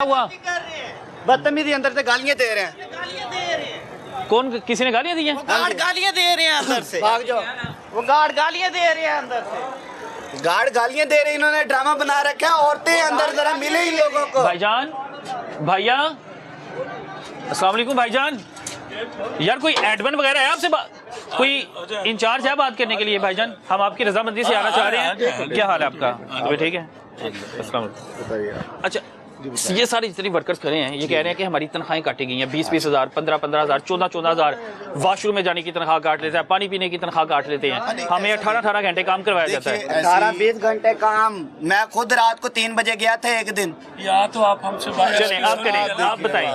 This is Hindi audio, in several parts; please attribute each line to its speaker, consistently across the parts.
Speaker 1: हुआ
Speaker 2: बदतमीजी अंदर से गालियां दे रहे हैं।
Speaker 1: कौन किसी ने गालियां दी हैं?
Speaker 2: गार्ड गालियां दे रहे हैं अंदर से। भाग जाओ। वो गार्ड गालियां दे रहे हैं अंदर से। गार्ड गालियां दे रहे हैं। इन्होंने ड्रामा बना रखा है। औरतें अंदर जरा मिले इन लोगों को।
Speaker 1: भाईजान, भैया, अस्सलाम वालेकुम भाईजान। यार कोई एडमिन वगैरह है आपसे कोई इंचार्ज है बात करने के लिए? भाईजान हम आपकी रजामंदी से आना चाह रहे हैं। क्या हाल है आपका? तो ठीक है। अस्सलाम वालेकुम। अच्छा, ये सारे जितने वर्कर्स खड़े हैं ये कह रहे हैं कि हमारी तनख्वाहें काटी गई हैं 20-20 हज़ार, 15-15 हज़ार, 14-14 हज़ार। वॉशरूम में जाने की तनख्वाह काट लेते हैं, पानी पीने की तनख्वाह काट लेते हैं। हमें 18-18 घंटे काम करवाया जाता है।
Speaker 2: 18-20 घंटे काम। मैं खुद रात को 3 बजे गया था एक दिन।
Speaker 3: या तो आप हमसे बात
Speaker 1: चलें, आप करें, आप बताएं,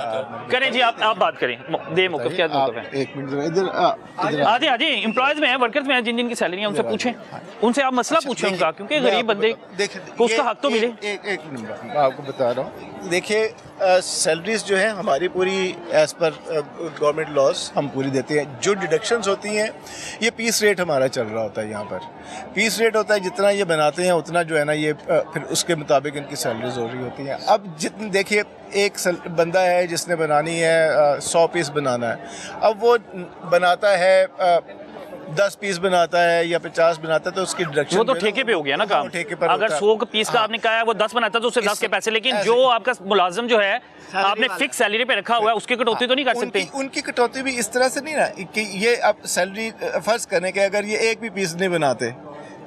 Speaker 1: करें जी, आप बात करें। दे मौक़िफ़, क्या मौक़िफ़ है?
Speaker 4: एक मिनट इधर
Speaker 1: आजे एम्प्लॉयज़ में हैं, वर्कर्स में हैं, जिन जिन की सैलरी है उनसे पूछें, उनसे आप मसला पूछें उनका, क्योंकि गरीब बंदे को उसका हक तो मिले।
Speaker 4: एक मिनट मैं आपको बता रहा हूँ। देखिए सैलरीज जो है हमारी पूरी एज पर गवर्नमेंट लॉज हम पूरी देते हैं। जो डिडक्शंस होती हैं ये पीस रेट हमारा चल रहा होता है। यहाँ पर पीस रेट होता है, जितना ये बनाते हैं उतना जो है ना ये फिर उसके मुताबिक इनकी सैलरीज हो रही होती हैं। अब जितनी देखिए एक बंदा है जिसने बनानी है 100 पीस बनाना है, अब वो बनाता है 10 पीस बनाता है या 50 बनाता है तो उसकी डिडक्शन
Speaker 1: वो तो ठेके पे हो गया ना काम।
Speaker 4: ठेके पर
Speaker 1: अगर 100 पीस का आपने कहा है वो 10 बनाता है तो उससे 10 के पैसे, लेकिन जो आपका मुलाजिम जो है आपने फिक्स सैलरी पे रखा हुआ है उसकी कटौती तो नहीं कर सकते।
Speaker 4: उनकी कटौती भी इस तरह से नहीं ना कि ये अब सैलरी फर्ज करने के अगर ये एक भी पीस नहीं बनाते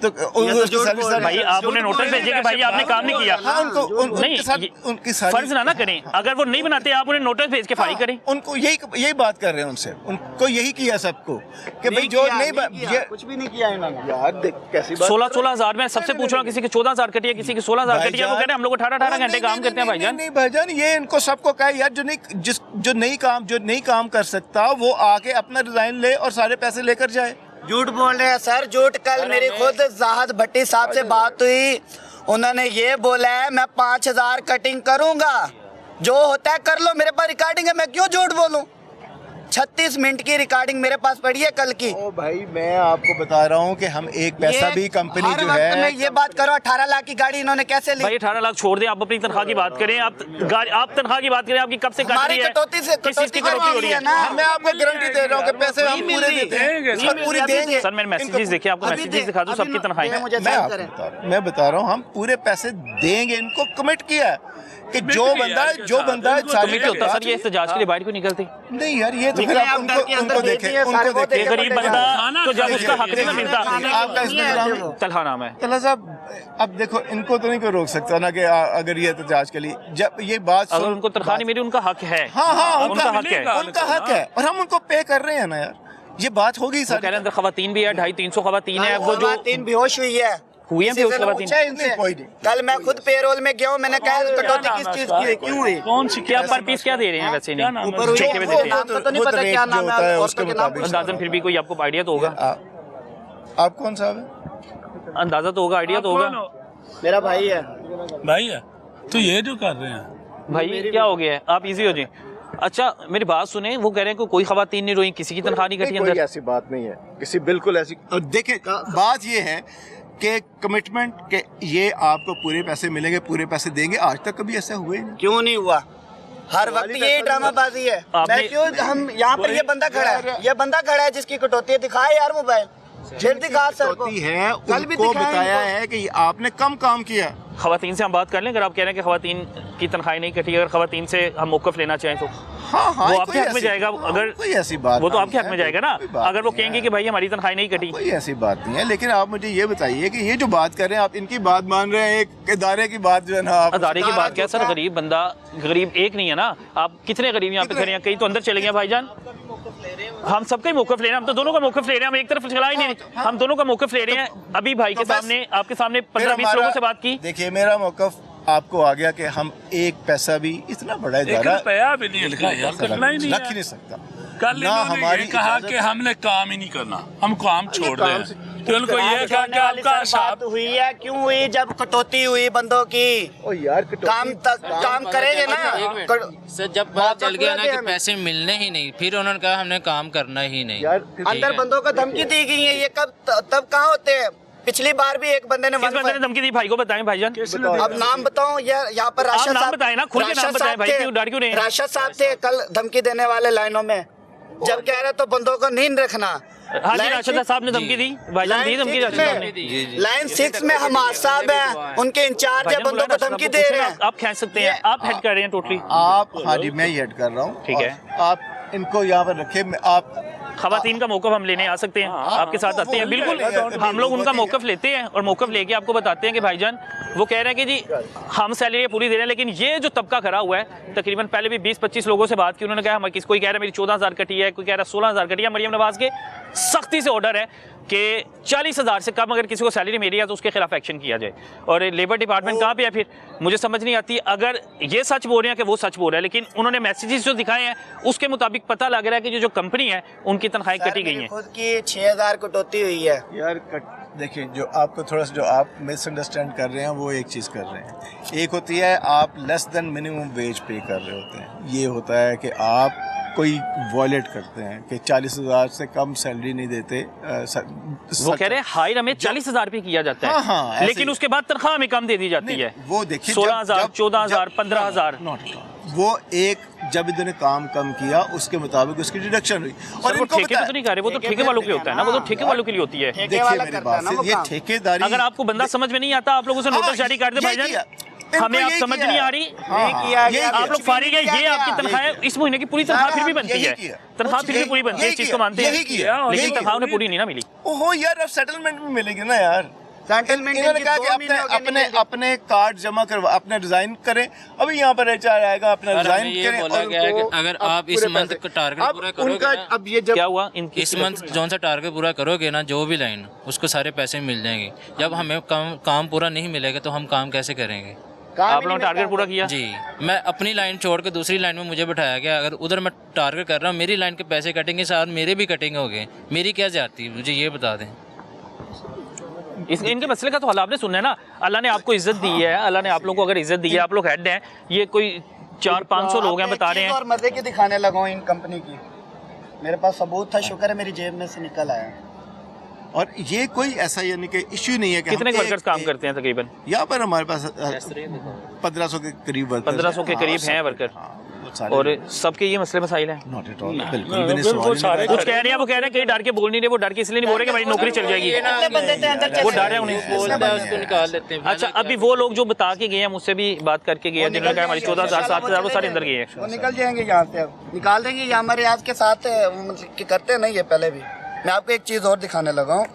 Speaker 4: तो
Speaker 1: भाई आप उन्हें नोटिस भेजिए कि भाई आपने काम नहीं किया।
Speaker 4: हाँ,
Speaker 1: नहीं फर्ज ना करें, अगर वो नहीं बनाते आप उन्हें नोटिस भेज के फाइल करें।
Speaker 4: उनको यही बात कर रहे हैं उनसे, उनको यही किया सबको कि भाई जो नहीं
Speaker 2: कुछ भी नहीं किया इन्होंने।
Speaker 4: यार देख कैसी बात।
Speaker 1: 16 हज़ार में सबसे पूछ रहा हूँ, किसी की 14 हज़ार कटी है, किसी की 16 हज़ार कटी है। वो कह रहे हैं हम लोग 18-18 घंटे काम करते हैं। भाईजान
Speaker 4: नहीं भाईजान, ये इनको सबको कहा यार जो नहीं काम कर सकता वो आके अपना रिजाइन ले और सारे पैसे लेकर जाए।
Speaker 2: झूठ बोल रहे हैं सर, झूठ। कल मेरी खुद जाहद भट्टी साहब से बात हुई, उन्होंने ये बोला है मैं 5,000 कटिंग करूंगा, जो होता है कर लो, मेरे पास रिकॉर्डिंग है, मैं क्यों झूठ बोलूं। 36 मिनट की रिकॉर्डिंग मेरे पास पड़ी है कल की।
Speaker 4: ओ भाई मैं आपको बता रहा हूँ कि हम एक पैसा भी कंपनी जो है
Speaker 2: मैं ये बात करो 18 लाख की गाड़ी इन्होंने कैसे ली?
Speaker 1: भाई 18 लाख छोड़ दें, आप अपनी तनख्वाह की बात करें। आप तनख्वाह की बात करें, आपकी कब से कट रही है?
Speaker 2: कटौती से
Speaker 1: किस चीज़ की कटौती हो रही है?
Speaker 4: मैं आपको गारंटी दे रहा हूँ कि पैसे हम पूरे देते हैं, पूरी देंगे।
Speaker 1: सर मैंने मैसेजेस देखे, आपको मैसेजेस दिखा दूं सबकी तनख्वाहें।
Speaker 4: मैं बता रहा हूँ हम पूरे पैसे देंगे। इनको कमिट किया कि जो बंदा
Speaker 1: कमिट होता सर, ये इस्तेजाज के लिए बाहर क्यों निकलते?
Speaker 4: नहीं यार, ये तो फिर आप उनको देखें।
Speaker 1: गरीब बंदा तो जब उसका हक नहीं मिलता।
Speaker 4: आपका इसमें
Speaker 1: तलहा नाम है।
Speaker 4: तलहा साहब, अब देखो इनको तो नहीं कोई रोक सकता ना कि अगर ये एहतजाज के लिए जब ये बात
Speaker 1: अगर उनको तनख्वाह नहीं मिली उनका हक है।
Speaker 4: हाँ
Speaker 1: उनका हक है,
Speaker 4: उनका हक है और हम उनको पे कर रहे हैं ना यार। ये बात होगी सर।
Speaker 1: कह रहे हैं खवातीन भी है, 250-300 खवातीन है। वो जो
Speaker 2: 3 बेहोश हुई है
Speaker 1: हुई है
Speaker 4: कोई नहीं।
Speaker 2: कल मैं खुद पेरोल में गया हूँ, मैंने कहा कटौती किस चीज की है, क्यों हुई?
Speaker 3: कौन सी
Speaker 1: क्या पर पीस क्या दे रहे हैं वैसे? नहीं ठेके पे देते हैं,
Speaker 2: तो नहीं पता क्या नाम है
Speaker 4: उसके मुताबिक।
Speaker 1: अंदाजन फिर भी कोई आपको आइडिया तो होगा।
Speaker 4: आप कौन साहब है?
Speaker 1: अंदाजा तो होगा, आइडिया तो होगा।
Speaker 2: मेरा भाई है।
Speaker 3: भाई है तो ये जो कर रहे हैं
Speaker 1: भाई क्या हो गया है, आप इजी हो जाए। अच्छा मेरी बात सुने, वो कह रहे हैं कि कोई खवातीन नहीं रोई, किसी की तनख्वाह नहीं कटी
Speaker 4: कोई
Speaker 1: अंदर।
Speaker 4: ऐसी बात नहीं है, किसी बिल्कुल ऐसी। और देखें बात ये है कि कमिटमेंट के ये आपको पूरे पैसे मिलेंगे, पूरे पैसे देंगे। आज तक कभी ऐसा हुआ ही नहीं।
Speaker 2: क्यों नहीं हुआ? हर वक्त ये ड्रामाबाजी है। मैं क्यों, हम यहाँ पर ये बंदा खड़ा है जिसकी कटौती है, दिखाए यार मोबाइल, फिर दिखा सर को
Speaker 4: है।
Speaker 2: कल भी
Speaker 4: उनको
Speaker 2: दिखाया
Speaker 4: बताया है कि आपने कम काम किया।
Speaker 1: खवातीन से हम बात कर लें, अगर आप कह रहे हैं कि खवातीन की तनख्वाही नहीं कटी, अगर खवातीन से हम मौक़िफ़ लेना चाहें तो
Speaker 4: हाँ,
Speaker 1: वो आपके हक में जाएगा। अगर
Speaker 4: कोई ऐसी बात
Speaker 1: वो तो आपके हक में जाएगा ना, अगर वो कहेंगे कि भाई हमारी तनख्वाही नहीं कटी।
Speaker 4: कोई ऐसी बात नहीं है। लेकिन आप मुझे ये बताइए कि ये जो बात कर रहे हैं आप इनकी बात मान रहे हैं, एक इदारे की बात जो है ना। आप
Speaker 1: अदारे की बात क्या सर, गरीब बंदा, गरीब एक नहीं है ना। आप कितने गरीब यहाँ पे खड़े हैं? कई तो अंदर चले गए भाईजान। हम सबका ही मौक़िफ़ ले रहे हैं, हम तो दोनों का मौक़िफ़ ले रहे हैं, हम एक तरफ चला ही नहीं, हम दोनों का मौक़िफ़ ले रहे हैं। अभी भाई के सामने, आपके सामने 15-20 लोगों से बात की।
Speaker 4: देखिए मेरा मौक़िफ़ आपको आ गया कि हम एक पैसा भी, इतना बड़ा इदारा
Speaker 3: रुपया भी नहीं लिखा यार, करना ही नहीं
Speaker 4: रख ही नहीं सकता।
Speaker 3: कल इन्होंने ये कहा कि हमने काम ही नहीं करना, हम काम छोड़ दें। तो उनको ये कहा कि आपका
Speaker 2: बात हुई है, क्यों हुई? जब कटौती हुई बंदों की।
Speaker 4: ओ यार
Speaker 2: काम करेंगे ना
Speaker 5: सर। जब पता चल गया ना कि पैसे मिलने ही नहीं, फिर उन्होंने कहा हमने काम करना ही नहीं।
Speaker 4: यार
Speaker 2: अंदर बंदों को धमकी दी गई है। ये कब तब कहाँ होते हैं? पिछली बार भी एक बंदे ने
Speaker 1: किस बंदे ने धमकी दी भाई को बताएं भाईजान।
Speaker 2: अब नाम बताऊं या यहाँ पर राशद
Speaker 1: नाम
Speaker 2: साहब
Speaker 1: बताएं ना, खुल के नाम
Speaker 2: राशद
Speaker 1: बताएं
Speaker 2: साहब
Speaker 1: भाई,
Speaker 2: थे,
Speaker 1: क्यों डर क्यों रहे हैं?
Speaker 2: राशद साहब थे कल धमकी देने वाले लाइनों में, जब कह रहे तो बंदों को नींद रखना।
Speaker 1: हाँ जी, राशिद साहब ने धमकी दी भाईजान, दी धमकी राशिद साहब ने।
Speaker 2: लाइन 6 में हमाद साहब हैं, उनके इंचार्ज है, बंदों को धमकी दे रहे हैं।
Speaker 1: आप खींच सकते हैं, आप हेड कर रहे हैं टोटली।
Speaker 4: आप, हाँ जी मैं ही हेड कर रहा हूँ।
Speaker 1: ठीक है।
Speaker 4: और आप इनको यहाँ पर रखे, आप
Speaker 1: खवातीन का मौकफ हम लेने आ सकते हैं, आपके साथ आते हैं, बिल्कुल हम लोग उनका मौकफ लेते हैं और मौकफ लेके आपको बताते हैं कि भाईजान वो कह रहे हैं कि जी हम सैलरी पूरी दे रहे हैं, लेकिन ये जो तबका खड़ा हुआ है, तकरीबन पहले भी 20-25 लोगों से बात की, उन्होंने कहा हम कोई कह रहा है मेरी 14,000 कटी है, कोई कह रहा है 16,000 कटी है। मरियम नवाज के सख्ती से ऑर्डर है कि 40,000 से कम अगर किसी को सैलरी मिली है तो उसके खिलाफ एक्शन किया जाए। और लेबर डिपार्टमेंट कहाँ पे है फिर, मुझे समझ नहीं आती। अगर ये सच बोल रहे हैं कि वो सच बोल रहे हैं, लेकिन उन्होंने मैसेजेस जो दिखाए हैं उसके मुताबिक पता लग रहा है कि जो कंपनी है उनकी तनख्वाहें कटी गई हैं।
Speaker 2: खुद की 6,000 कटौती हुई है
Speaker 4: यार देखिए, जो आपको थोड़ा सा जो आप मिसअंडरस्टैंड कर रहे हैं वो एक चीज़ कर रहे हैं। एक होती है आप लेस देन मिनिमम वेज पे कर रहे होते हैं, ये होता है कि आप कोई वॉयलेट करते हैं कि 40,000 से कम सैलरी नहीं देते।
Speaker 1: वो कह रहे हैं हायर हमें 40,000 पे किया जाता है,
Speaker 4: हाँ,
Speaker 1: लेकिन उसके बाद तनख्वाह हमें कम दे दी जाती है।
Speaker 4: वो देखिए
Speaker 1: 16,000, 14,000, 15,000।
Speaker 4: वो एक जब इन्होंने काम कम किया उसके मुताबिक उसकी डिडक्शन हुई।
Speaker 1: और वो ठेके पे तो नहीं कर रहे, वो तो ठेके वालों के होता है ना, वो तो ठेके वालों के लिए होती है।
Speaker 4: देखिए मेरी बात से, ये ठेकेदारी,
Speaker 1: अगर आपको बंदा समझ में नहीं आता आप लोगों से नोटिस जारी कर दे भाईजान, हमें आप समझ नहीं आ रही, आप लोग फारिग है, ये आपकी तनख्वाह इस महीने की पूरी तनख्वाह फिर भी बनती है, तनख्वाह फिर भी पूरी बनती है, इस चीज को मानते हैं, लेकिन तनख्वाह उन्हें पूरी नहीं ना मिली।
Speaker 4: ओहो यार, अब सेटलमेंट में मिलेगी ना यार।
Speaker 2: सेटलमेंट
Speaker 4: इन्होंने कहा कि अपने कार्ड जमा करवा, अपने रिजाइन करें। अभी यहाँ पर HR आएगा, अपना रिजाइन करें।
Speaker 5: बोला गया है कि अगर आप इस मंथ का टारगेट पूरा करोगे ना,
Speaker 4: अब ये जब
Speaker 1: क्या हुआ
Speaker 5: इस मंथ जो सा टारगेट पूरा करोगे ना, जो भी लाइन उसको सारे पैसे मिल जाएंगे। जब हमें काम पूरा नहीं मिलेगा तो हम काम कैसे करेंगे?
Speaker 1: आप लोगों ने टारगेट पूरा किया
Speaker 5: जी। मैं अपनी लाइन छोड़ के दूसरी लाइन में मुझे बिठाया गया। अगर उधर मैं टारगेट कर रहा हूँ, मेरी लाइन के पैसे कटेंगे, साथ मेरे भी कटेंगे हो गए। मेरी क्या जाती है, मुझे ये बता दें।
Speaker 1: इनके मसले का तो हल आपने सुनना है ना। अल्लाह ने आपको इज्जत दी है, अल्लाह ने आप लोगों को अगर इज्जत दी है, आप लोग हेड हैं, ये कोई 400-500 लोग हैं बता रहे हैं।
Speaker 2: और मजे की दिखाने लगा हूं इन कंपनी की, मेरे पास सबूत था, शुक्र है मेरी जेब में से निकल आया।
Speaker 4: और ये कोई ऐसा यानी कि इश्यू नहीं है कि
Speaker 1: कितने वर्कर्स काम करते हैं तकरीबन?
Speaker 4: यहाँ पर हमारे पास 1500 के करीब वर्कर्स
Speaker 1: 1500 के करीब हैं वर्कर, और सबके ये मसले मसाइल हैं।
Speaker 4: नॉट एट ऑल, बिल्कुल भी नहीं। सवाल
Speaker 1: कुछ कह रहे हैं, वो कह रहे हैं कहीं डर के बोल नहीं रहे, वो डर के इसलिए नहीं बोल रहे कि भाई नौकरी चल जाएगी, वो डर है उन्हें।
Speaker 5: उसको निकाल लेते हैं।
Speaker 1: अच्छा, अभी वो लोग जो बता के गए हैं, मुझसे भी बात करके गए हैं, जिन्होंने कहा हमारी 14,000 7,000 वो सारे अंदर गए हैं।
Speaker 2: वो निकल जाएंगे यहाँ से, अब निकाल देंगे। ये हमारे आज के साथ करते नहीं है पहले भी। मैं आपको एक चीज़ और दिखाने लगा हूँ,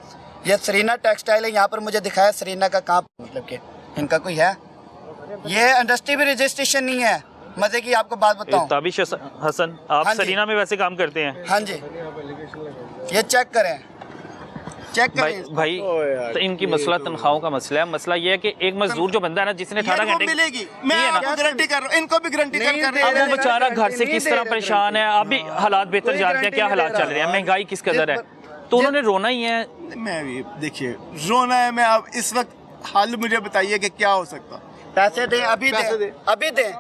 Speaker 2: ये सरीना टेक्सटाइल है, यहाँ पर मुझे दिखाया सरीना का काम, मतलब कि इनका कोई है, ये इंडस्ट्री भी रजिस्ट्रेशन नहीं है। मजे की आपको बात बताऊं,
Speaker 1: ताबिश हसन, आप
Speaker 2: हाँ जी।
Speaker 1: सरीना में वैसे काम करते हैं?
Speaker 2: हाँ जी, ये चेक करें, चेक करें
Speaker 1: भाई तो इनकी मसला तनख्वाहों का मसला है। मसला ये है कि एक मजदूर जो बंदा है ना, जिसने 18 घंटे
Speaker 4: मिलेगी, मैं आपको गारंटी कर रहा हूँ, इनको भी गारंटी कर रहा हूँ।
Speaker 1: अब वो बेचारा घर से किस तरह परेशान है, अभी हालात बेहतर जानते हैं, क्या हालात चल रहे हैं, महंगाई किस कदर है, तो उन्होंने रोना ही है।
Speaker 4: मैं भी देखिए रोना है। मैं अब इस वक्त हाल मुझे बताइए कि क्या हो सकता।
Speaker 2: पैसे दें, अभी दें, अभी दें,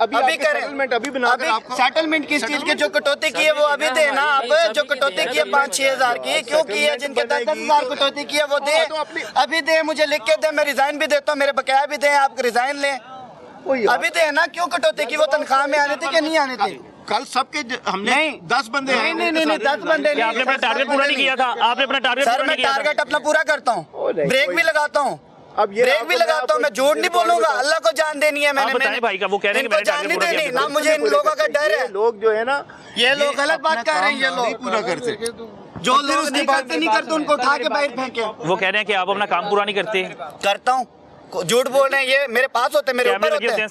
Speaker 2: अभी करें,
Speaker 4: अभी बनाकर आपको
Speaker 2: सेटलमेंट किस चीज की, जो कटौती की है वो अभी दें ना आप। जो कटौती की है 5-6 हज़ार की, क्यों की है? जिनके 10-10 हज़ार कटौती की है वो दें, अभी दें, मुझे लिख के दें, मैं रिजाइन भी देता हूँ, मेरे बकाया भी दें, आप रिजाइन लें, अभी दें ना। क्यों कटौती की? वो तनख्वाह में आने थे कि नहीं आने थे?
Speaker 4: कल सबके हमने 10 बंदे
Speaker 2: नहीं 10 बंदे
Speaker 1: क्या आपने अपना टारगेट पूरा नहीं किया था? आपने अपना टारगेट
Speaker 2: सर,
Speaker 1: पूरा
Speaker 2: मैं
Speaker 1: नहीं किया था?
Speaker 2: टारगेट अपना पूरा करता हूँ, ब्रेक भी लगाता हूँ,
Speaker 4: अब ये
Speaker 2: ब्रेक भी लगाता हूँ, मैं झूठ नहीं बोलूंगा। अल्लाह को जान देनी है मैंने।
Speaker 1: आप बताएं भाई का, वो कह रहे हैं कि
Speaker 2: इनको
Speaker 1: मैंने
Speaker 2: जान नहीं
Speaker 1: टारगेट पूरा
Speaker 2: देनी
Speaker 1: किया
Speaker 2: ना,
Speaker 1: था।
Speaker 2: मुझे इन लोगों का डर है।
Speaker 4: लोग जो है ना,
Speaker 2: ये लोग गलत बात कर रहे हैं। ये लोग
Speaker 4: पूरा करते,
Speaker 2: जो लोग नहीं करते उनको उठा के बाहर फेंके।
Speaker 1: वो कह रहे हैं कि आप अपना काम पूरा नहीं करते।
Speaker 2: करता हूँ, झूठ बोल रहे हैं, ये मेरे पास होते हैं, मेरे
Speaker 1: कैमरे
Speaker 2: ऊपर
Speaker 1: लगे
Speaker 2: होते
Speaker 1: होते
Speaker 2: हैं।
Speaker 1: हैं